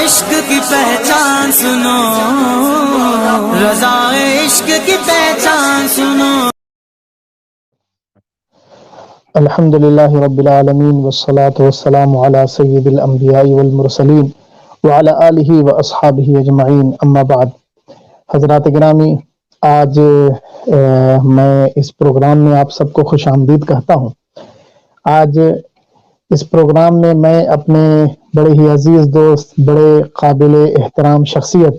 عشق کی پہچان سنو، رضا عشق کی پہچان سنو۔ الحمد للہ رب العالمین والصلاة والسلام علی سید الانبیاء والمرسلین وعلی آلہ واصحابہ اجمعین، اما بعد۔ حضرات گرامی، آج میں اس پروگرام میں آپ سب کو خوش آمدید کہتا ہوں۔ آج اس پروگرام میں اپنے بڑے ہی عزیز دوست، بڑے قابل احترام شخصیت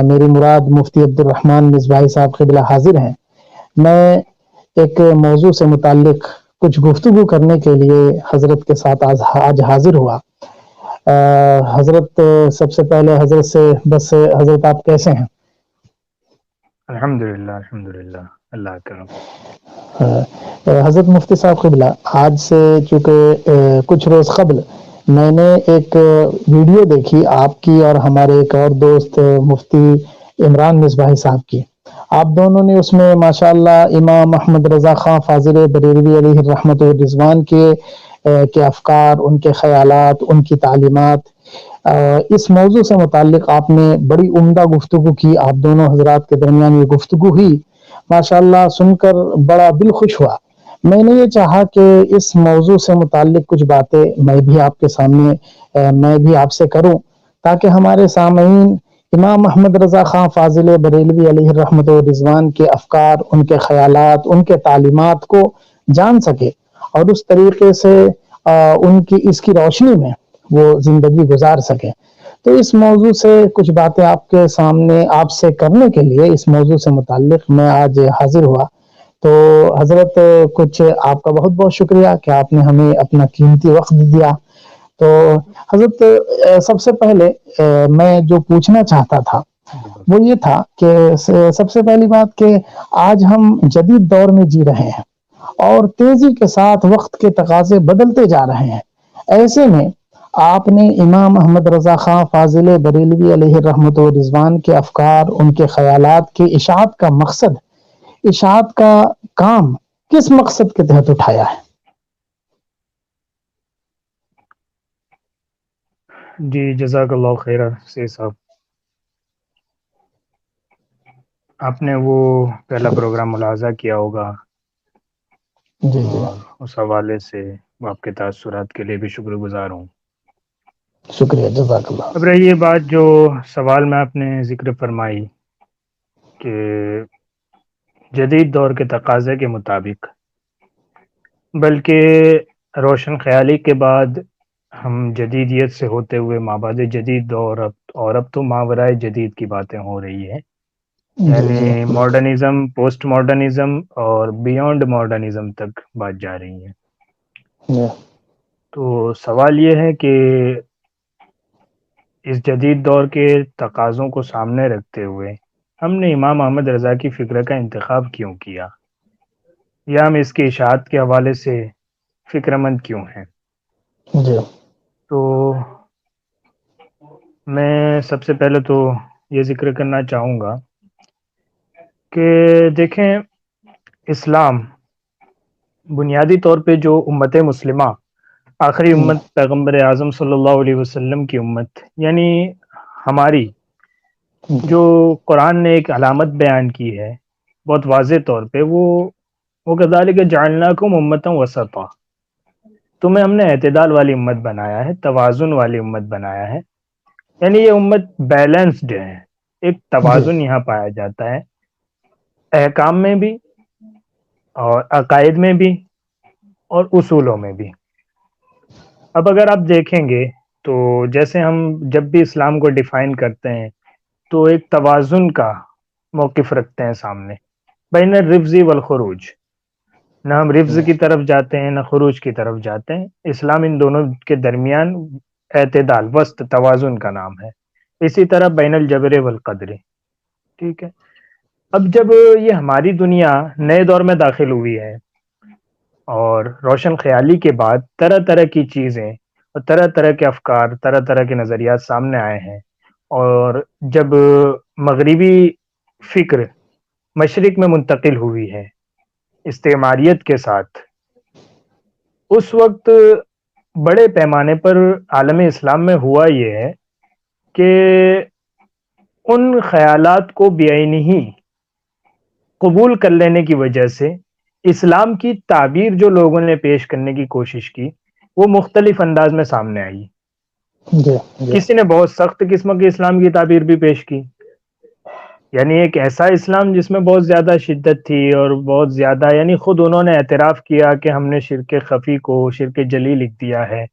میری مراد مفتی عبدالرحمن مصباحی صاحب قبلہ حاضر ہیں۔ میں ایک موضوع سے متعلق کچھ گفتگو کرنے کے لیے حضرت کے ساتھ آج حاضر ہوا۔ حضرت، سب سے پہلے حضرت سے بس، حضرت آپ کیسے ہیں؟ الحمدللہ اللہ کرم۔ حضرت مفتی صاحب قبلہ، آج سے چونکہ کچھ روز قبل میں نے ایک ویڈیو دیکھی آپ کی اور ہمارے ایک اور دوست مفتی عمران مصباحی صاحب کی۔ آپ دونوں نے اس میں ماشاءاللہ امام محمد رضا خان فاضل بریلوی علیہ الرحمت والرضوان کے افکار، ان کے خیالات، ان کی تعلیمات، اس موضوع سے متعلق آپ نے بڑی عمدہ گفتگو کی۔ آپ دونوں حضرات کے درمیان یہ گفتگو ہوئی، ماشاءاللہ سن کر بڑا دل خوش ہوا۔ میں نے یہ چاہا کہ اس موضوع سے متعلق کچھ باتیں میں بھی آپ کے سامنے میں بھی آپ سے کروں، تاکہ ہمارے سامعین امام محمد رضا خان فاضل بریلوی علیہ الرحمت والرضوان کے افکار، ان کے خیالات، ان کے تعلیمات کو جان سکے اور اس طریقے سے ان کی اس کی روشنی میں وہ زندگی گزار سکے۔ تو اس موضوع سے کچھ باتیں آپ کے سامنے آپ سے کرنے کے لیے اس موضوع سے متعلق میں آج حاضر ہوا۔ تو حضرت، کچھ آپ کا بہت بہت شکریہ کہ آپ نے ہمیں اپنا قیمتی وقت دیا۔ تو حضرت، سب سے پہلے میں جو پوچھنا چاہتا تھا وہ یہ تھا کہ سب سے پہلی بات کہ آج ہم جدید دور میں جی رہے ہیں اور تیزی کے ساتھ وقت کے تقاضے بدلتے جا رہے ہیں۔ ایسے میں آپ نے امام محمد رضا خان فاضل بریلوی علیہ الرحمت والرضوان کے افکار، ان کے خیالات کی اشاعت کا مقصد، اشاعت کا کام کس مقصد کے تحت اٹھایا ہے؟ جی جزاک اللہ خیر سی صاحب۔ آپ نے وہ پہلا پروگرام ملاحظہ کیا ہوگا، جی جی، اور اس حوالے سے آپ کے تاثرات کے لیے بھی شکر گزار ہوں۔ شکریہ، جزاک اللہ۔ اب رہی یہ بات جو سوال میں آپ نے ذکر فرمائی کہ جدید دور کے تقاضے کے مطابق، بلکہ روشن خیالی کے بعد ہم جدیدیت سے ہوتے ہوئے مابعد جدید دور اور اب تو ماورائے جدید کی باتیں ہو رہی ہے، جی جی، یعنی ماڈرنزم، پوسٹ ماڈرنزم اور بیونڈ ماڈرنزم تک بات جا رہی ہے۔ جی تو سوال یہ ہے کہ اس جدید دور کے تقاضوں کو سامنے رکھتے ہوئے ہم نے امام احمد رضا کی فکر کا انتخاب کیوں کیا، یا ہم اس کی اشاعت کے حوالے سے فکر مند کیوں ہیں؟ جی تو میں سب سے پہلے تو یہ ذکر کرنا چاہوں گا کہ دیکھیں، اسلام بنیادی طور پہ جو امت مسلمہ، آخری امت پیغمبر اعظم صلی اللہ علیہ وسلم کی امت، یعنی ہماری، جو قرآن نے ایک علامت بیان کی ہے بہت واضح طور پہ، وہ کذالک جعلناکم امۃ وسطا، تمہیں ہم نے اعتدال والی امت بنایا ہے، توازن والی امت بنایا ہے، یعنی یہ امت بیلنسڈ ہے، ایک جی توازن یہاں پایا جاتا ہے، احکام میں بھی اور عقائد میں بھی اور اصولوں میں بھی۔ اب اگر آپ دیکھیں گے تو جیسے ہم جب بھی اسلام کو ڈیفائن کرتے ہیں تو ایک توازن کا موقف رکھتے ہیں سامنے، بین الرفض والخروج، نہ ہم رفض کی طرف جاتے ہیں نہ خروج کی طرف جاتے ہیں، اسلام ان دونوں کے درمیان اعتدال، وسط، توازن کا نام ہے۔ اسی طرح بین الجبر والقدر، ٹھیک ہے۔ اب جب یہ ہماری دنیا نئے دور میں داخل ہوئی ہے اور روشن خیالی کے بعد طرح طرح کی چیزیں اور طرح طرح کے افکار، طرح طرح کے نظریات سامنے آئے ہیں، اور جب مغربی فکر مشرق میں منتقل ہوئی ہے استعماریت کے ساتھ، اس وقت بڑے پیمانے پر عالم اسلام میں ہوا یہ ہے کہ ان خیالات کو بعینی ہی قبول کر لینے کی وجہ سے اسلام کی تعبیر جو لوگوں نے پیش کرنے کی کوشش کی وہ مختلف انداز میں سامنے آئی. جی جی کسی نے بہت سخت قسم کی اسلام کی تعبیر بھی پیش کی، یعنی ایک ایسا اسلام جس میں بہت زیادہ شدت تھی اور بہت زیادہ، یعنی خود انہوں نے اعتراف کیا کہ ہم نے شرک خفی کو شرک جلی لکھ دیا ہے،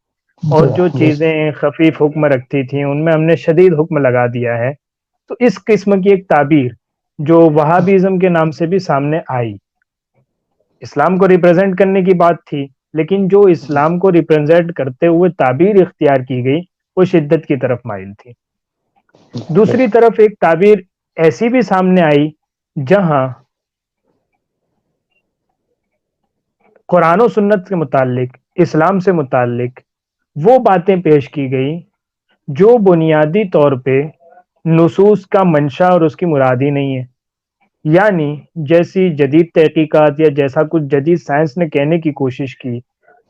اور جو جی چیزیں خفیف حکم رکھتی تھیں ان میں ہم نے شدید حکم لگا دیا ہے. تو اس قسم کی ایک تعبیر جو وہابیزم کے نام سے بھی سامنے آئی، اسلام کو ریپرزینٹ کرنے کی بات تھی، لیکن جو اسلام کو ریپرزینٹ کرتے ہوئے تعبیر اختیار کی گئی وہ شدت کی طرف مائل تھی. دوسری طرف ایک تعبیر ایسی بھی سامنے آئی جہاں قرآن و سنت کے متعلق، اسلام سے متعلق وہ باتیں پیش کی گئی جو بنیادی طور پہ نصوص کا منشا اور اس کی مراد ہی نہیں ہے. یعنی جیسی جدید تحقیقات یا جیسا کچھ جدید سائنس نے کہنے کی کوشش کی،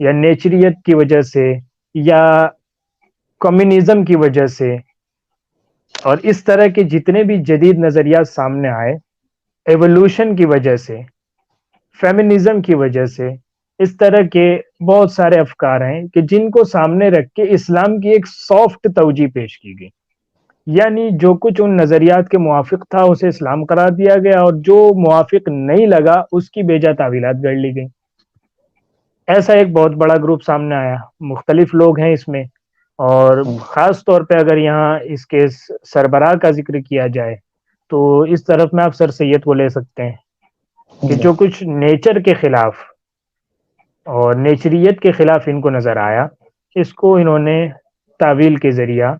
یا نیچریت کی وجہ سے یا کمیونزم کی وجہ سے، اور اس طرح کے جتنے بھی جدید نظریات سامنے آئے، ایولوشن کی وجہ سے، فیمنزم کی وجہ سے، اس طرح کے بہت سارے افکار ہیں کہ جن کو سامنے رکھ کے اسلام کی ایک سافٹ توجیہ پیش کی گئی. یعنی جو کچھ ان نظریات کے موافق تھا اسے اسلام قرار دیا گیا، اور جو موافق نہیں لگا اس کی بیجا تعویلات گڑھ لی گئی. ایسا ایک بہت بڑا گروپ سامنے آیا، مختلف لوگ ہیں اس میں، اور خاص طور پہ اگر یہاں اس کے سربراہ کا ذکر کیا جائے تو اس طرف میں آپ سر سید کو لے سکتے ہیں کہ جو کچھ نیچر کے خلاف اور نیچریت کے خلاف ان کو نظر آیا، اس کو انہوں نے تعویل کے ذریعہ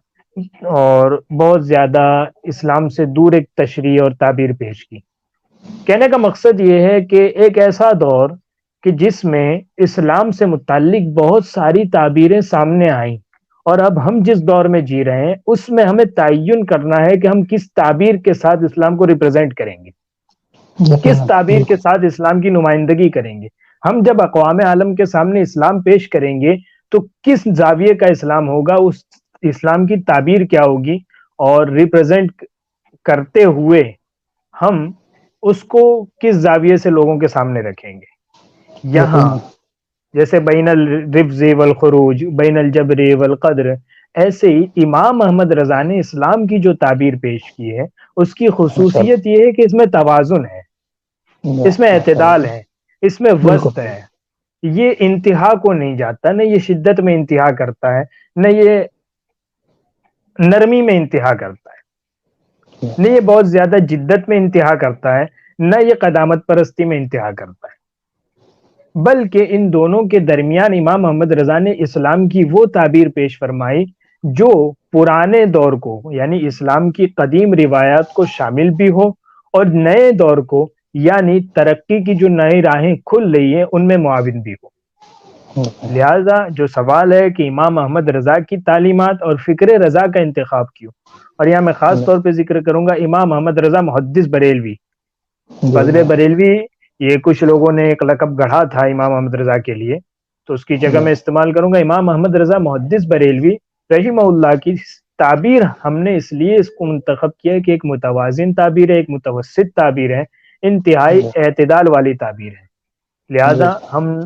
اور بہت زیادہ اسلام سے دور ایک تشریح اور تعبیر پیش کی. کہنے کا مقصد یہ ہے کہ ایک ایسا دور کہ جس میں اسلام سے متعلق بہت ساری تعبیریں سامنے آئیں، اور اب ہم جس دور میں جی رہے ہیں اس میں ہمیں تعین کرنا ہے کہ ہم کس تعبیر کے ساتھ اسلام کو ریپرزینٹ کریں گے، کس تعبیر کے ساتھ اسلام کی نمائندگی کریں گے. ہم جب اقوام عالم کے سامنے اسلام پیش کریں گے تو کس زاویے کا اسلام ہوگا، اس اسلام کی تعبیر کیا ہوگی، اور ریپرزینٹ کرتے ہوئے ہم اس کو کس زاویے سے لوگوں کے سامنے رکھیں گے. یہاں جیسے بین الرفض والخروج، بین الجبر والقدر، ایسے ہی امام احمد رضا نے اسلام کی جو تعبیر پیش کی ہے اس کی خصوصیت یہ ہے کہ اس میں توازن ہے، اس میں اعتدال ہے، اس میں وسط ہے. یہ انتہا کو نہیں جاتا، نہ یہ شدت میں انتہا کرتا ہے، نہ یہ نرمی میں انتہا کرتا ہے، نہ یہ بہت زیادہ جدت میں انتہا کرتا ہے، نہ یہ قدامت پرستی میں انتہا کرتا ہے. بلکہ ان دونوں کے درمیان امام محمد رضا نے اسلام کی وہ تعبیر پیش فرمائی جو پرانے دور کو، یعنی اسلام کی قدیم روایات کو شامل بھی ہو، اور نئے دور کو، یعنی ترقی کی جو نئی راہیں کھل رہی ہیں ان میں معاون بھی ہو. لہذا جو سوال ہے کہ امام احمد رضا کی تعلیمات اور فکر رضا کا انتخاب کیوں، اور یہاں میں خاص طور پہ ذکر کروں گا امام احمد رضا محدث بریلوی. فضل بریلوی یہ کچھ لوگوں نے ایک لقب گڑھا تھا امام احمد رضا کے لیے، تو اس کی جگہ میں استعمال کروں گا امام احمد رضا محدث بریلوی رحمہ اللہ کی تعبیر. ہم نے اس لیے اس کو منتخب کیا کہ ایک متوازن تعبیر ہے، ایک متوسط تعبیر ہے، انتہائی اعتدال والی تعبیر ہے. لہذا ہم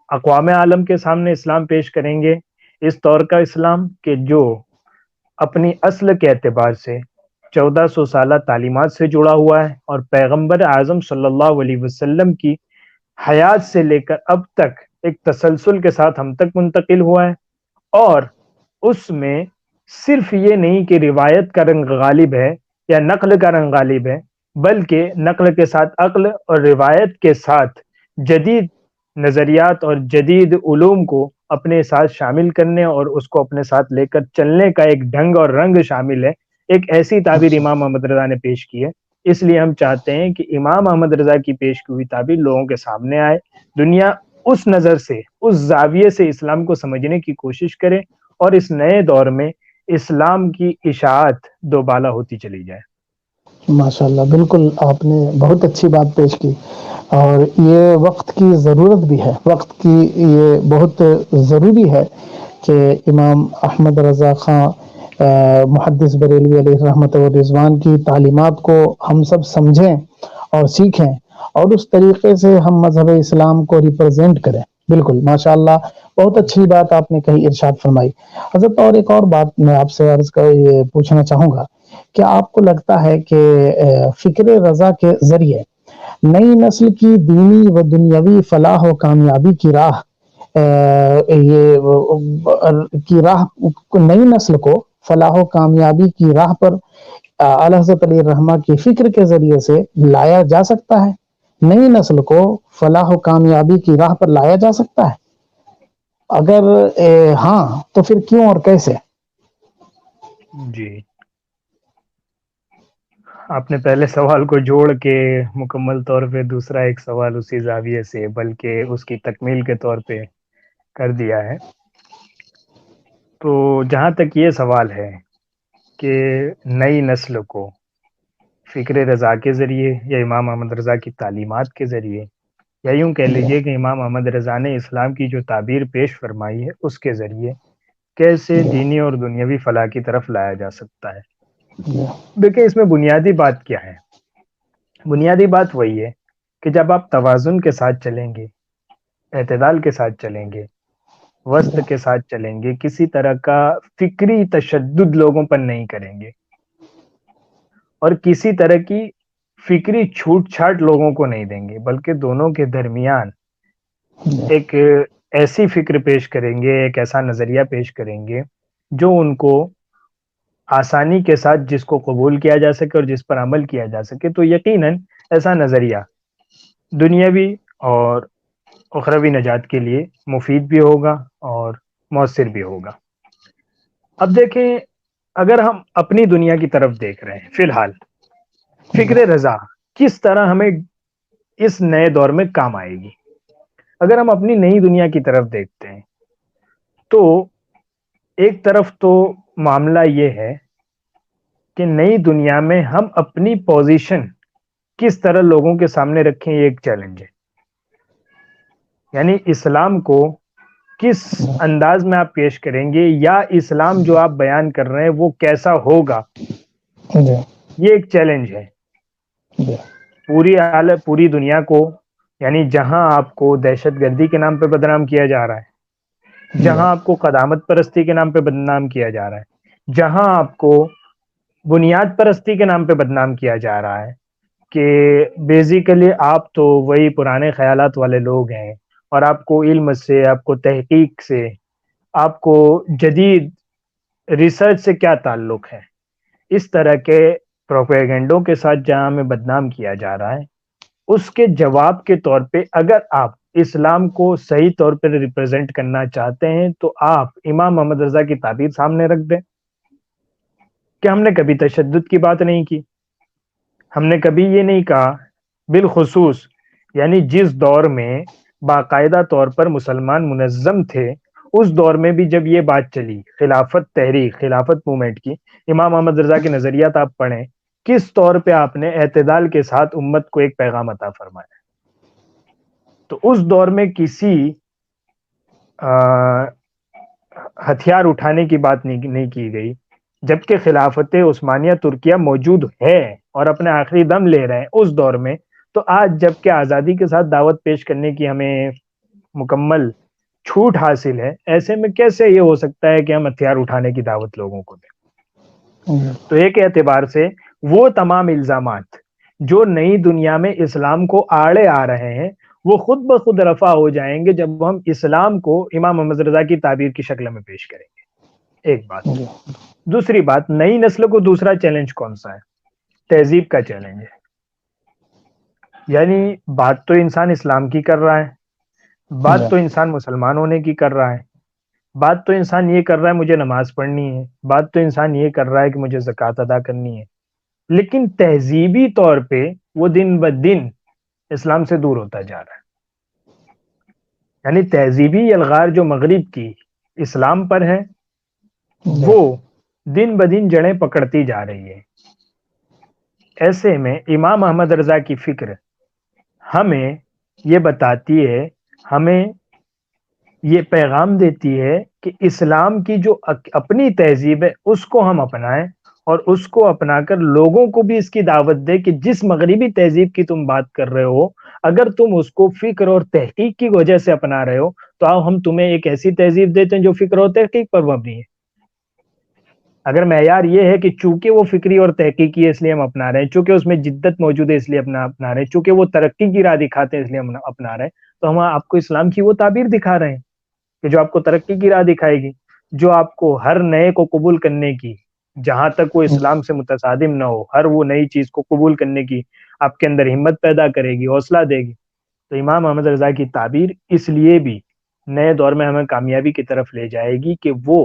اقوام عالم کے سامنے اسلام پیش کریں گے، اس طور کا اسلام کہ جو اپنی اصل کے اعتبار سے 1400 سالہ تعلیمات سے جڑا ہوا ہے، اور پیغمبر اعظم صلی اللہ علیہ وسلم کی حیات سے لے کر اب تک ایک تسلسل کے ساتھ ہم تک منتقل ہوا ہے. اور اس میں صرف یہ نہیں کہ روایت کا رنگ غالب ہے یا نقل کا رنگ غالب ہے، بلکہ نقل کے ساتھ عقل اور روایت کے ساتھ جدید نظریات اور جدید علوم کو اپنے ساتھ شامل کرنے اور اس کو اپنے ساتھ لے کر چلنے کا ایک ڈھنگ اور رنگ شامل ہے. ایک ایسی تعبیر امام احمد رضا نے پیش کی ہے. اس لیے ہم چاہتے ہیں کہ امام احمد رضا کی پیش کی ہوئی تعبیر لوگوں کے سامنے آئے، دنیا اس نظر سے، اس زاویے سے اسلام کو سمجھنے کی کوشش کرے، اور اس نئے دور میں اسلام کی اشاعت دوبالا ہوتی چلی جائے. ماشاءاللہ، بالکل آپ نے بہت اچھی بات پیش کی، اور یہ وقت کی ضرورت بھی ہے، وقت کی یہ بہت ضروری ہے کہ امام احمد رضا خان محدث بریلوی علیہ رحمت و رضوان کی تعلیمات کو ہم سب سمجھیں اور سیکھیں اور اس طریقے سے ہم مذہب اسلام کو ریپرزینٹ کریں. بالکل ماشاء اللہ، بہت اچھی بات آپ نے کہی، ارشاد فرمائی حضرت. اور ایک اور بات میں آپ سے عرض کر یہ پوچھنا چاہوں گا، کیا آپ کو لگتا ہے کہ فکر رضا کے ذریعے نئی نسل کی دینی و دنیاوی فلاح و کامیابی کی راہ کی راہ نئی نسل کو فلاح و کامیابی کی راہ پر اعلی حضرت علیہ الرحمہ کی فکر کے ذریعے سے لایا جا سکتا ہے؟ نئی نسل کو فلاح و کامیابی کی راہ پر لایا جا سکتا ہے؟ اگر ہاں تو پھر کیوں اور کیسے؟ جی، آپ نے پہلے سوال کو جوڑ کے مکمل طور پہ دوسرا ایک سوال اسی زاویے سے بلکہ اس کی تکمیل کے طور پہ کر دیا ہے. تو جہاں تک یہ سوال ہے کہ نئی نسل کو فکر رضا کے ذریعے یا امام احمد رضا کی تعلیمات کے ذریعے یا یوں کہہ لیجئے کہ امام احمد رضا نے اسلام کی جو تعبیر پیش فرمائی ہے اس کے ذریعے کیسے دینی اور دنیاوی فلاح کی طرف لایا جا سکتا ہے. دیکھیں، اس میں بنیادی بات کیا ہے؟ بنیادی بات وہی ہے کہ جب آپ توازن کے ساتھ چلیں گے، اعتدال کے ساتھ چلیں گے، وسط کے ساتھ چلیں گے، کسی طرح کا فکری تشدد لوگوں پر نہیں کریں گے اور کسی طرح کی فکری چھوٹ چھاٹ لوگوں کو نہیں دیں گے، بلکہ دونوں کے درمیان ایک ایسی فکر پیش کریں گے، ایک ایسا نظریہ پیش کریں گے جو ان کو آسانی کے ساتھ جس کو قبول کیا جا سکے اور جس پر عمل کیا جا سکے، تو یقیناً ایسا نظریہ دنیاوی اور اخروی نجات کے لیے مفید بھی ہوگا اور مؤثر بھی ہوگا. اب دیکھیں، اگر ہم اپنی دنیا کی طرف دیکھ رہے ہیں، فی الحال فکر رضا کس طرح ہمیں اس نئے دور میں کام آئے گی؟ اگر ہم اپنی نئی دنیا کی طرف دیکھتے ہیں تو ایک طرف تو معاملہ یہ ہے کہ نئی دنیا میں ہم اپنی پوزیشن کس طرح لوگوں کے سامنے رکھیں، یہ ایک چیلنج ہے. یعنی اسلام کو کس انداز میں آپ پیش کریں گے یا اسلام جو آپ بیان کر رہے ہیں وہ کیسا ہوگا، یہ ایک چیلنج ہے پوری دنیا کو. یعنی جہاں آپ کو دہشت گردی کے نام پہ بدنام کیا جا رہا ہے، جہاں آپ کو قدامت پرستی کے نام پہ بدنام کیا جا رہا ہے، جہاں آپ کو بنیاد پرستی کے نام پہ بدنام کیا جا رہا ہے کہ بیسیکلی آپ تو وہی پرانے خیالات والے لوگ ہیں اور آپ کو علم سے، آپ کو تحقیق سے، آپ کو جدید ریسرچ سے کیا تعلق ہے، اس طرح کے پروپیگنڈوں کے ساتھ جہاں ہمیں بدنام کیا جا رہا ہے، اس کے جواب کے طور پہ اگر آپ اسلام کو صحیح طور پر ریپرزینٹ کرنا چاہتے ہیں تو آپ امام محمد رضا کی تعبیر سامنے رکھ دیں کہ ہم نے کبھی تشدد کی بات نہیں کی، ہم نے کبھی یہ نہیں کہا. بالخصوص یعنی جس دور میں باقاعدہ طور پر مسلمان منظم تھے، اس دور میں بھی جب یہ بات چلی خلافت تحریک، خلافت موومنٹ کی، امام احمد رضا کے نظریات آپ پڑھیں، کس طور پہ آپ نے اعتدال کے ساتھ امت کو ایک پیغام عطا فرمایا. تو اس دور میں کسی ہتھیار اٹھانے کی بات نہیں کی گئی، جبکہ خلافت عثمانیہ ترکیہ موجود ہے اور اپنے آخری دم لے رہے ہیں اس دور میں. تو آج جبکہ آزادی کے ساتھ دعوت پیش کرنے کی ہمیں مکمل چھوٹ حاصل ہے، ایسے میں کیسے یہ ہو سکتا ہے کہ ہم ہتھیار اٹھانے کی دعوت لوگوں کو دیں؟ تو ایک اعتبار سے وہ تمام الزامات جو نئی دنیا میں اسلام کو آڑے آ رہے ہیں وہ خود بخود رفع ہو جائیں گے جب ہم اسلام کو امام محمد رضا کی تعبیر کی شکل میں پیش کریں گے. ایک بات. دوسری بات، نئی نسل کو دوسرا چیلنج کون سا ہے؟ تہذیب کا چیلنج ہے. یعنی بات تو انسان اسلام کی کر رہا ہے، بات تو انسان مسلمان ہونے کی کر رہا ہے، بات تو انسان یہ کر رہا ہے مجھے نماز پڑھنی ہے، بات تو انسان یہ کر رہا ہے کہ مجھے زکوٰۃ ادا کرنی ہے، لیکن تہذیبی طور پہ وہ دن بدن اسلام سے دور ہوتا جا رہا ہے. یعنی تہذیبی الغار جو مغرب کی اسلام پر ہے وہ دن بدن جڑیں پکڑتی جا رہی ہے. ایسے میں امام احمد رضا کی فکر ہمیں یہ بتاتی ہے، ہمیں یہ پیغام دیتی ہے کہ اسلام کی جو اپنی تہذیب ہے اس کو ہم اپنائیں، اور اس کو اپنا کر لوگوں کو بھی اس کی دعوت دے کہ جس مغربی تہذیب کی تم بات کر رہے ہو، اگر تم اس کو فکر اور تحقیق کی وجہ سے اپنا رہے ہو تو آؤ ہم تمہیں ایک ایسی تہذیب دیتے ہیں جو فکر اور تحقیق پر مبنی ہے۔ اگر معیار یہ ہے کہ چونکہ وہ فکری اور تحقیقی ہے اس لیے ہم اپنا رہے ہیں، چونکہ اس میں جدت موجود ہے اس لیے اپنا رہے ہیں، چونکہ وہ ترقی کی راہ دکھاتے ہیں اس لیے ہم اپنا رہے ہیں، تو ہم آپ کو اسلام کی وہ تعبیر دکھا رہے ہیں کہ جو آپ کو ترقی کی راہ دکھائے گی، جو آپ کو ہر نئے کو قبول کرنے کی، جہاں تک وہ اسلام سے متصادم نہ ہو، ہر وہ نئی چیز کو قبول کرنے کی آپ کے اندر ہمت پیدا کرے گی، حوصلہ دے گی۔ تو امام احمد رضا کی تعبیر اس لیے بھی نئے دور میں ہمیں کامیابی کی طرف لے جائے گی کہ وہ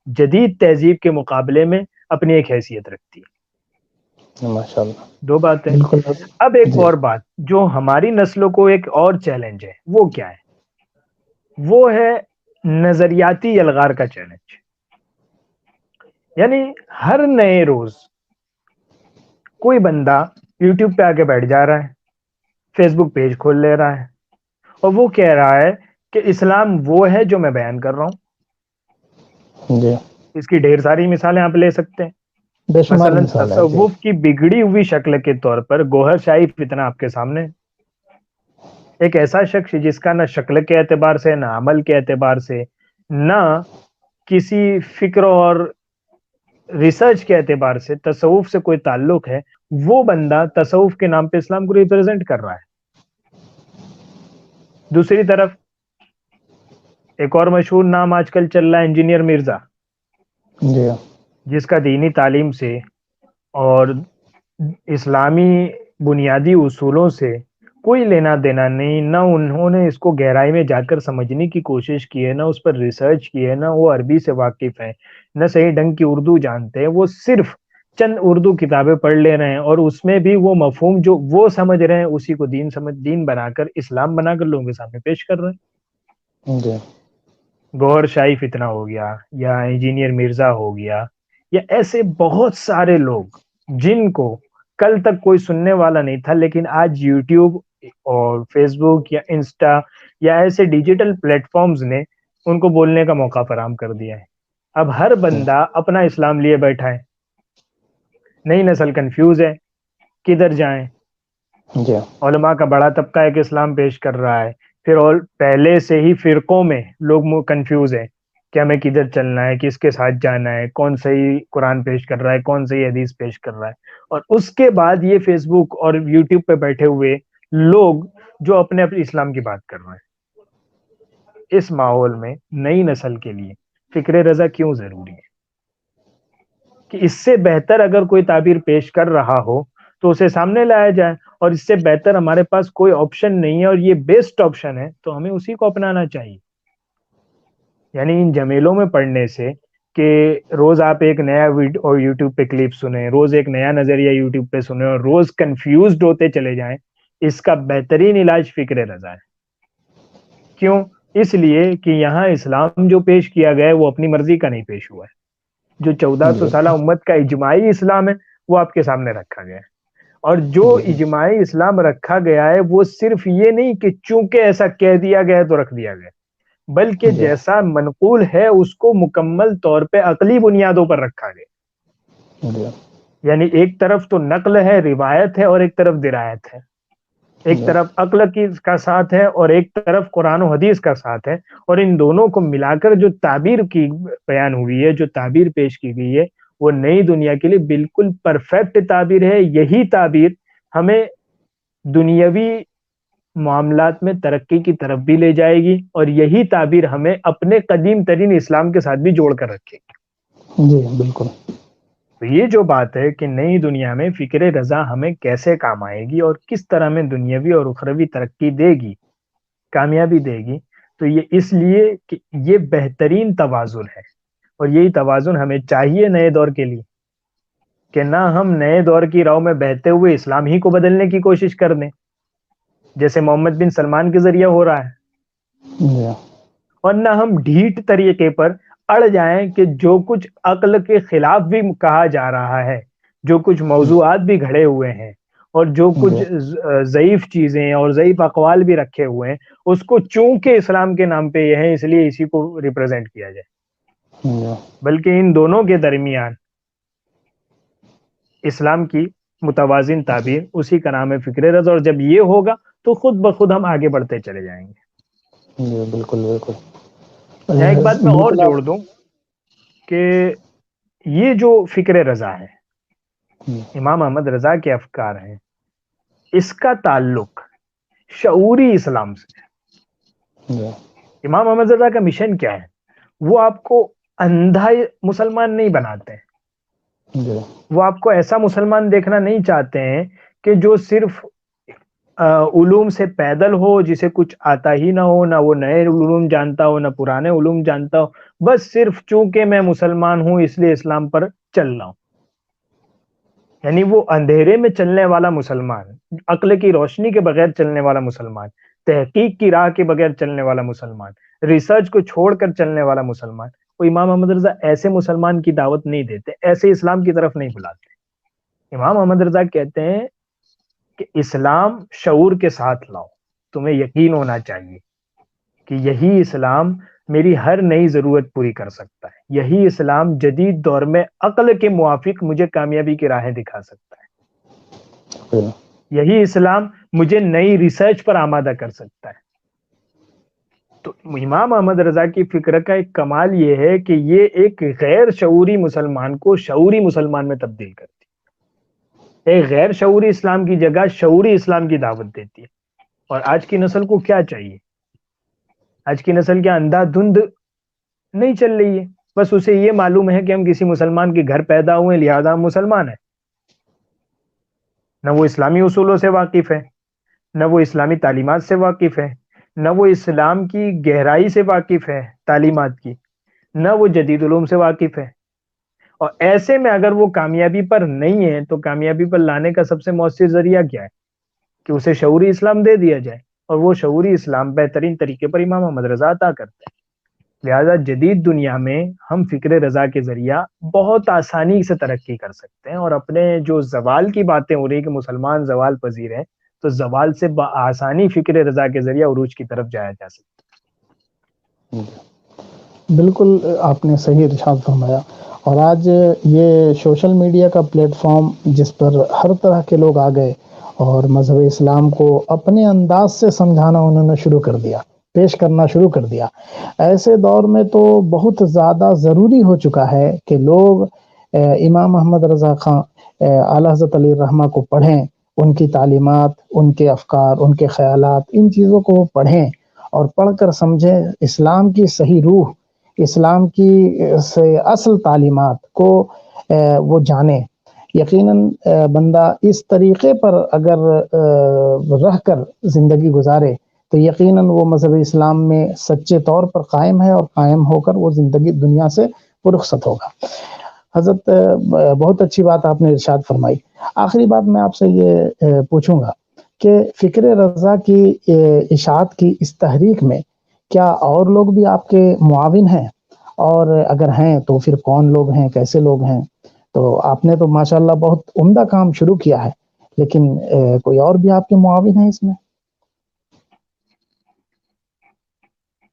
جدید تہذیب کے مقابلے میں اپنی ایک حیثیت رکھتی ہے۔ ماشاءاللہ، دو باتیں۔ بالکل اب ایک جی اور بات جو ہماری نسلوں کو ایک اور چیلنج ہے، وہ کیا ہے؟ وہ ہے نظریاتی الغار کا چیلنج۔ یعنی ہر نئے روز کوئی بندہ یوٹیوب پہ آ کے بیٹھ جا رہا ہے، فیس بک پیج کھول لے رہا ہے، اور وہ کہہ رہا ہے کہ اسلام وہ ہے جو میں بیان کر رہا ہوں۔ جی، اس کی ڈھیر ساری مثالیں آپ لے سکتے ہیں۔ بے شمار مثلا مثال ہے جی۔ تصوف کی بگڑی ہوئی شکل کے طور پر گوہر شاہی فتنہ آپ کے سامنے ہے۔ ایک ایسا شخص جس کا نہ شکل کے اعتبار سے، نہ عمل کے اعتبار سے، نہ کسی فکر اور ریسرچ کے اعتبار سے تصوف سے کوئی تعلق ہے، وہ بندہ تصوف کے نام پہ اسلام کو ریپرزینٹ کر رہا ہے۔ دوسری طرف ایک اور مشہور نام آج کل چل رہا ہے انجینئر مرزا، جی جس کا دینی تعلیم سے اور اسلامی بنیادی اصولوں سے کوئی لینا دینا نہیں، نہ انہوں نے اس کو گہرائی میں جا کر سمجھنے کی کوشش کی ہے، نہ اس پر ریسرچ کی ہے، نہ وہ عربی سے واقف ہے، نہ صحیح ڈھنگ کی اردو جانتے ہیں۔ وہ صرف چند اردو کتابیں پڑھ لے رہے ہیں، اور اس میں بھی وہ مفہوم جو وہ سمجھ رہے ہیں اسی کو دین بنا کر، اسلام بنا کر لوگوں کے سامنے پیش کر رہے ہیں۔ جی گوہر شاہی فتنہ ہو گیا، یا انجینئر مرزا ہو گیا، یا ایسے بہت سارے لوگ جن کو کل تک کوئی سننے والا نہیں تھا، لیکن آج یوٹیوب اور فیس بک یا انسٹا یا ایسے ڈیجیٹل پلیٹ فارمز نے ان کو بولنے کا موقع فراہم کر دیا ہے۔ اب ہر بندہ اپنا اسلام لیے بیٹھا ہے، نئی نسل کنفیوز ہے، کدھر جائیں؟ جی علماء کا بڑا طبقہ ایک اسلام پیش کر رہا ہے، پھر اور پہلے سے ہی فرقوں میں لوگ کنفیوز ہیں کہ ہمیں کدھر چلنا ہے، کس کے ساتھ جانا ہے، کون صحیح قرآن پیش کر رہا ہے، کون صحیح حدیث پیش کر رہا ہے۔ اور اس کے بعد یہ فیس بک اور یوٹیوب پہ بیٹھے ہوئے لوگ جو اپنے اسلام کی بات کر رہے ہیں۔ اس ماحول میں نئی نسل کے لیے فکر رضا کیوں ضروری ہے؟ کہ اس سے بہتر اگر کوئی تعبیر پیش کر رہا ہو تو اسے سامنے لایا جائے، اور اس سے بہتر ہمارے پاس کوئی آپشن نہیں ہے اور یہ بیسٹ آپشن ہے تو ہمیں اسی کو اپنانا چاہیے۔ یعنی ان جمیلوں میں پڑھنے سے کہ روز آپ ایک نیا ویڈیو اور یوٹیوب پہ کلپ سنیں، روز ایک نیا نظریہ یوٹیوب پہ سنیں اور روز کنفیوزڈ ہوتے چلے جائیں، اس کا بہترین علاج فکر رضا ہے۔ کیوں؟ اس لیے کہ یہاں اسلام جو پیش کیا گیا ہے وہ اپنی مرضی کا نہیں پیش ہوا ہے۔ جو 1400 سالہ امت کا اجماعی اسلام ہے وہ آپ کے سامنے رکھا گیا ہے، اور جو اجماعی اسلام رکھا گیا ہے وہ صرف یہ نہیں کہ چونکہ ایسا کہہ دیا گیا ہے تو رکھ دیا گیا، بلکہ جیسا منقول ہے اس کو مکمل طور پہ عقلی بنیادوں پر رکھا گیا۔ یعنی ایک طرف تو نقل ہے، روایت ہے، اور ایک طرف درایت ہے، ایک طرف عقل کا ساتھ ہے اور ایک طرف قرآن و حدیث کا ساتھ ہے، اور ان دونوں کو ملا کر جو تعبیر کی بیان ہوئی ہے، جو تعبیر پیش کی گئی ہے، وہ نئی دنیا کے لیے بالکل پرفیکٹ تعبیر ہے۔ یہی تعبیر ہمیں دنیاوی معاملات میں ترقی کی طرف بھی لے جائے گی، اور یہی تعبیر ہمیں اپنے قدیم ترین اسلام کے ساتھ بھی جوڑ کر رکھے گی۔ جی بالکل۔ تو یہ جو بات ہے کہ نئی دنیا میں فکر رضا ہمیں کیسے کام آئے گی اور کس طرح میں دنیاوی اور اخروی ترقی دے گی، کامیابی دے گی، تو یہ اس لیے کہ یہ بہترین توازن ہے، اور یہی توازن ہمیں چاہیے نئے دور کے لیے، کہ نہ ہم نئے دور کی راہ میں بہتے ہوئے اسلام ہی کو بدلنے کی کوشش کر دیں جیسے محمد بن سلمان کے ذریعے ہو رہا ہے، اور نہ ہم ڈھیٹ طریقے پر اڑ جائیں کہ جو کچھ عقل کے خلاف بھی کہا جا رہا ہے، جو کچھ موضوعات بھی گھڑے ہوئے ہیں اور جو کچھ ضعیف چیزیں اور ضعیف اقوال بھی رکھے ہوئے ہیں اس کو چونکہ اسلام کے نام پہ یہ ہے اس لیے اسی کو ریپرزینٹ کیا جائے، بلکہ ان دونوں کے درمیان اسلام کی متوازن تعبیر اسی کا نام ہے فکر رضا، اور جب یہ ہوگا تو خود بخود ہم آگے بڑھتے چلے جائیں گے۔ بالکل بالکل ایک بات میں اور بالکل جوڑ دوں کہ یہ جو فکر رضا ہے، امام احمد رضا کے افکار ہیں، اس کا تعلق شعوری اسلام سے۔ امام احمد رضا کا مشن کیا ہے؟ وہ آپ کو اندھا مسلمان نہیں بناتے ہیں، وہ آپ کو ایسا مسلمان دیکھنا نہیں چاہتے ہیں کہ جو صرف علوم سے پیدل ہو، جسے کچھ آتا ہی نہ ہو، نہ وہ نئے علوم جانتا ہو نہ پرانے علوم جانتا ہو، بس صرف چونکہ میں مسلمان ہوں اس لیے اسلام پر چل رہا ہوں۔ یعنی وہ اندھیرے میں چلنے والا مسلمان، عقل کی روشنی کے بغیر چلنے والا مسلمان، تحقیق کی راہ کے بغیر چلنے والا مسلمان، ریسرچ کو چھوڑ کر چلنے والا مسلمان، وہ امام احمد رضا ایسے مسلمان کی دعوت نہیں دیتے، ایسے اسلام کی طرف نہیں بلاتے۔ امام احمد رضا کہتے ہیں کہ اسلام شعور کے ساتھ لاؤ، تمہیں یقین ہونا چاہیے کہ یہی اسلام میری ہر نئی ضرورت پوری کر سکتا ہے، یہی اسلام جدید دور میں عقل کے موافق مجھے کامیابی کی راہیں دکھا سکتا ہے، یہی اسلام مجھے نئی ریسرچ پر آمادہ کر سکتا ہے۔ تو امام احمد رضا کی فکر کا ایک کمال یہ ہے کہ یہ ایک غیر شعوری مسلمان کو شعوری مسلمان میں تبدیل کرتی ہے، ایک غیر شعوری اسلام کی جگہ شعوری اسلام کی دعوت دیتی ہے۔ اور آج کی نسل کو کیا چاہیے؟ آج کی نسل کیا اندھا دھند نہیں چل رہی ہے، بس اسے یہ معلوم ہے کہ ہم کسی مسلمان کے گھر پیدا ہوئے لہذا ہم مسلمان ہیں، نہ وہ اسلامی اصولوں سے واقف ہے، نہ وہ اسلامی تعلیمات سے واقف ہے، نہ وہ اسلام کی گہرائی سے واقف ہے تعلیمات کی، نہ وہ جدید علوم سے واقف ہے۔ اور ایسے میں اگر وہ کامیابی پر نہیں ہے تو کامیابی پر لانے کا سب سے مؤثر ذریعہ کیا ہے؟ کہ اسے شعوری اسلام دے دیا جائے، اور وہ شعوری اسلام بہترین طریقے پر امام احمد رضا عطا کرتے ہیں۔ لہذا جدید دنیا میں ہم فکر رضا کے ذریعہ بہت آسانی سے ترقی کر سکتے ہیں، اور اپنے جو زوال کی باتیں ہو رہی کہ مسلمان زوال پذیر ہیں، تو زوال سے بآسانی فکر رضا کے ذریعہ عروج کی طرف جایا جا سکتا ہے۔ بالکل آپ نے صحیح ارشاد فرمایا۔ اور آج یہ سوشل میڈیا کا پلیٹ فارم جس پر ہر طرح کے لوگ آ گئے اور مذہب اسلام کو اپنے انداز سے سمجھانا انہوں نے شروع کر دیا، پیش کرنا شروع کر دیا، ایسے دور میں تو بہت زیادہ ضروری ہو چکا ہے کہ لوگ امام احمد رضا خان اعلیٰ حضرت علیہ الرحمہ کو پڑھیں، ان کی تعلیمات، ان کے افکار، ان کے خیالات، ان چیزوں کو پڑھیں اور پڑھ کر سمجھیں، اسلام کی صحیح روح، اسلام کی اصل تعلیمات کو وہ جانیں۔ یقیناً بندہ اس طریقے پر اگر رہ کر زندگی گزارے تو یقیناً وہ مذہب اسلام میں سچے طور پر قائم ہے، اور قائم ہو کر وہ زندگی دنیا سے رخصت ہوگا۔ حضرت بہت اچھی بات آپ نے ارشاد فرمائی۔ آخری بات میں آپ سے یہ پوچھوں گا کہ فکر رضا کی اشاعت کی اس تحریک میں کیا اور لوگ بھی آپ کے معاون ہیں؟ اور اگر ہیں تو پھر کون لوگ ہیں، کیسے لوگ ہیں؟ تو آپ نے تو ماشاءاللہ بہت عمدہ کام شروع کیا ہے، لیکن کوئی اور بھی آپ کے معاون ہیں اس میں؟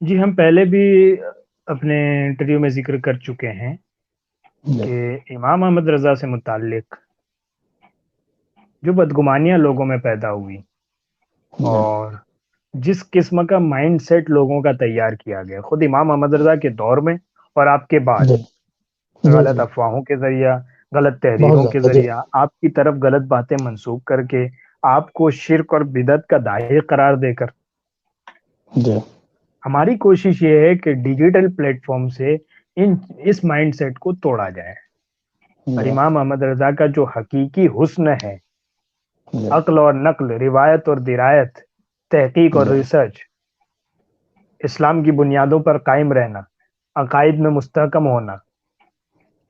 جی ہم پہلے بھی اپنے انٹرویو میں ذکر کر چکے ہیں کہ امام احمد رضا سے متعلق جو بدگمانیاں لوگوں میں پیدا ہوئی اور جس قسم کا مائنڈ سیٹ لوگوں کا تیار کیا گیا خود امام احمد رضا کے دور میں اور آپ کے بعد، غلط افواہوں کے ذریعہ، غلط تحریروں کے ذریعہ آپ کی طرف غلط باتیں منسوخ کر کے آپ کو شرک اور بدعت کا داعی قرار دے کر، ہماری کوشش یہ ہے کہ ڈیجیٹل پلیٹ فارم سے اس مائنڈ سیٹ کو توڑا جائے، اور امام احمد رضا کا جو حقیقی حسن ہے، عقل اور نقل، روایت اور درایت، تحقیق اور ریسرچ، اسلام کی بنیادوں پر قائم رہنا، عقائد میں مستحکم ہونا،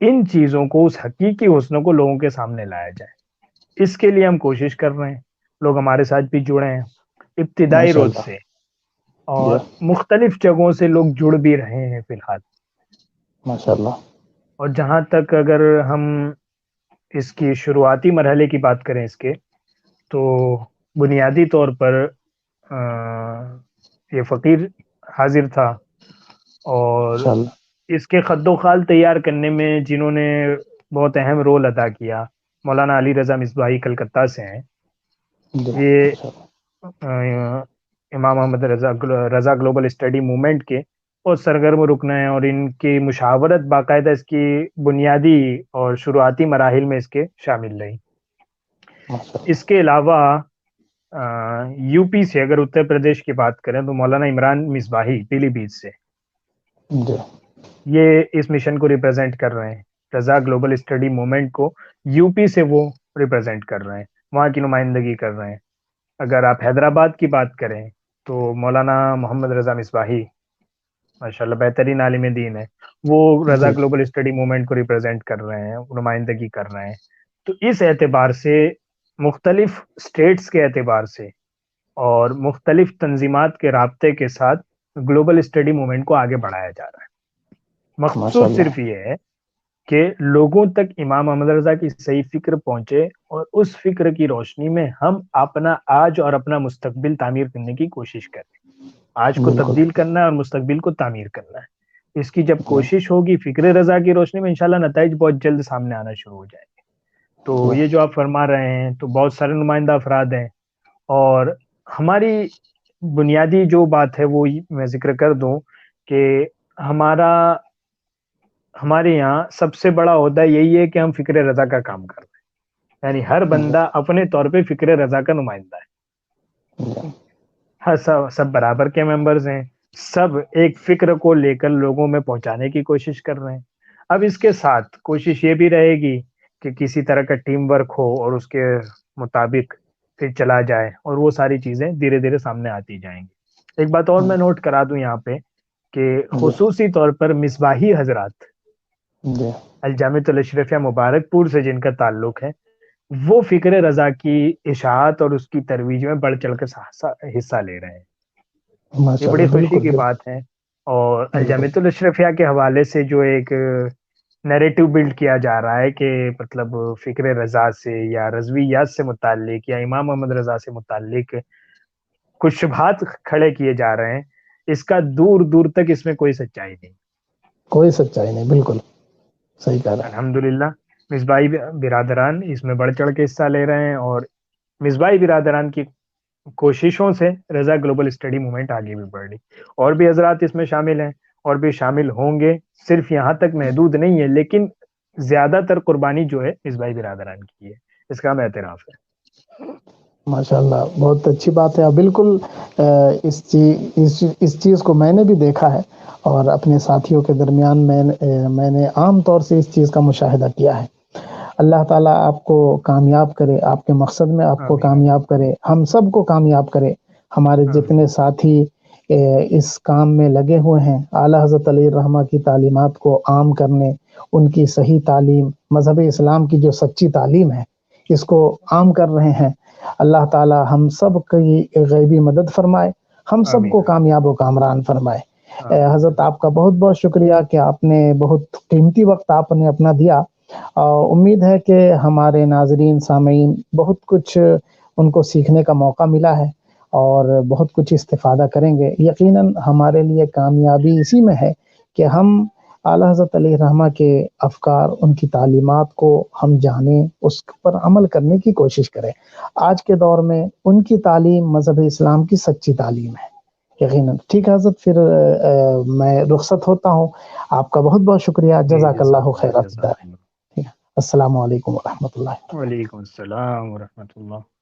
ان چیزوں کو، اس حقیقی حسن کو لوگوں کے سامنے لایا جائے۔ اس کے لیے ہم کوشش کر رہے ہیں، لوگ ہمارے ساتھ بھی جڑے ہیں ابتدائی روز سے، اور مختلف جگہوں سے لوگ جڑ بھی رہے ہیں فی الحال ماشاءاللہ۔ اور جہاں تک اگر ہم اس کی شروعاتی مرحلے کی بات کریں اس کے، تو بنیادی طور پر یہ فقیر حاضر تھا، اور انشاءاللہ. اس کے خد و خال تیار کرنے میں جنہوں نے بہت اہم رول ادا کیا، مولانا علی رضا مصباحی کلکتہ سے ہیں. جی یہ انشاءاللہ. امام محمد رضا گلوبل اسٹڈی موومنٹ کے اور سرگرم رکن ہیں، اور ان کی مشاورت باقاعدہ اس کی بنیادی اور شروعاتی مراحل میں اس کے شامل رہی. ماشاءاللہ. اس کے علاوہ یو پی سے اگر اتر پردیش کی بات کریں تو مولانا عمران مصباحی پیلی بھیت سے، جی یہ اس مشن کو ریپرزینٹ کر رہے ہیں. رضا گلوبل اسٹڈی موومنٹ کو یو پی سے وہ ریپرزینٹ کر رہے ہیں، وہاں کی نمائندگی کر رہے ہیں. اگر آپ حیدرآباد کی بات کریں تو مولانا محمد رضا مصباحی ماشاءاللہ بہترین عالم دین ہے، وہ رضا جی گلوبل اسٹڈی موومنٹ کو ریپرزینٹ کر رہے ہیں، نمائندگی کر رہے ہیں. تو اس اعتبار سے مختلف اسٹیٹس کے اعتبار سے اور مختلف تنظیمات کے رابطے کے ساتھ گلوبل اسٹڈی موومنٹ کو آگے بڑھایا جا رہا ہے. مقصود ماشاءاللہ. صرف یہ ہے کہ لوگوں تک امام احمد رضا کی صحیح فکر پہنچے، اور اس فکر کی روشنی میں ہم اپنا آج اور اپنا مستقبل تعمیر کرنے کی کوشش کریں. آج کو بالکل. تبدیل کرنا ہے اور مستقبل کو تعمیر کرنا ہے. اس کی جب کوشش ہوگی فکر رضا کی روشنی میں، انشاءاللہ نتائج بہت جلد سامنے آنا شروع ہو جائیں گے. تو یہ جو آپ فرما رہے ہیں تو بہت سارے نمائندہ افراد ہیں، اور ہماری بنیادی جو بات ہے وہ میں ذکر کر دوں کہ ہمارے یہاں سب سے بڑا عہدہ یہی ہے کہ ہم فکر رضا کا کام کر رہے ہیں. یعنی ہر بندہ اپنے طور پہ فکر رضا کا نمائندہ ہے. ہر سب برابر کے ممبرز ہیں، سب ایک فکر کو لے کر لوگوں میں پہنچانے کی کوشش کر رہے ہیں. اب اس کے ساتھ کوشش یہ بھی رہے گی کہ کسی طرح کا ٹیم ورک ہو اور اس کے مطابق پھر چلا جائے، اور وہ ساری چیزیں دھیرے دھیرے سامنے آتی جائیں گی. ایک بات اور میں نوٹ کرا دوں یہاں پہ کہ خصوصی طور پر مصباحی حضرات جی الجامعۃ الاشرفیہ مبارک پور سے جن کا تعلق ہے، وہ فکر رضا کی اشاعت اور اس کی ترویج میں بڑھ چڑھ کر حصہ لے رہے ہیں. یہ بڑی ماشاءاللہ. خوشی بالکل کی بالکل. بات ہے. اور بالکل. الجامعۃ الاشرفیہ کے حوالے سے جو ایک نیریٹو بلڈ کیا جا رہا ہے کہ مطلب فکر رضا سے یا رضویات سے متعلق یا امام محمد رضا سے متعلق کچھ شبہات کھڑے کیے جا رہے ہیں، اس کا دور دور تک اس میں کوئی سچائی نہیں. کوئی سچائی نہیں. بالکل صحیح کہہ رہے ہیں. الحمدللہ مصباحی برادران اس میں بڑھ چڑھ کے حصہ لے رہے ہیں، اور مصباحی برادران کی کوششوں سے رضا گلوبل اسٹڈی موومنٹ آگے بھی بڑھ رہی. اور بھی حضرات اس میں شامل ہیں اور بھی شامل ہوں گے، صرف یہاں تک محدود نہیں ہے، لیکن زیادہ تر قربانی جو ہے مصباحی برادران کی ہے، اس کا ہم اعتراف ہے. ماشاءاللہ بہت اچھی بات ہے. بالکل اس چیز کو میں نے بھی دیکھا ہے، اور اپنے ساتھیوں کے درمیان میں نے عام طور سے اس چیز کا مشاہدہ کیا ہے. اللہ تعالیٰ آپ کو کامیاب کرے، آپ کے مقصد میں آپ کو آمین کامیاب کرے، ہم سب کو کامیاب کرے. ہمارے آمین جتنے ساتھی اس کام میں لگے ہوئے ہیں، اعلیٰ حضرت علی الرحمہ کی تعلیمات کو عام کرنے، ان کی صحیح تعلیم، مذہب اسلام کی جو سچی تعلیم ہے اس کو عام کر رہے ہیں. اللہ تعالی ہم سب کی غیبی مدد فرمائے، ہم سب آمین کو کامیاب و کامران فرمائے. آمین. حضرت آپ کا بہت بہت شکریہ کہ آپ نے بہت قیمتی وقت آپ نے اپنا دیا. امید ہے کہ ہمارے ناظرین سامعین بہت کچھ ان کو سیکھنے کا موقع ملا ہے اور بہت کچھ استفادہ کریں گے. یقیناً ہمارے لیے کامیابی اسی میں ہے کہ ہم اعلیٰ حضرت علیہ الرحمہ کے افکار، ان کی تعلیمات کو ہم جانیں، اس پر عمل کرنے کی کوشش کریں. آج کے دور میں ان کی تعلیم مذہب اسلام کی سچی تعلیم ہے. یقیناً. ٹھیک ہے حضرت، پھر میں رخصت ہوتا ہوں. آپ کا بہت بہت شکریہ. جی جزاک اللہ خیر. جزاک اللہ. السلام علیکم ورحمۃ اللہ. وعلیکم السلام ورحمۃ اللہ.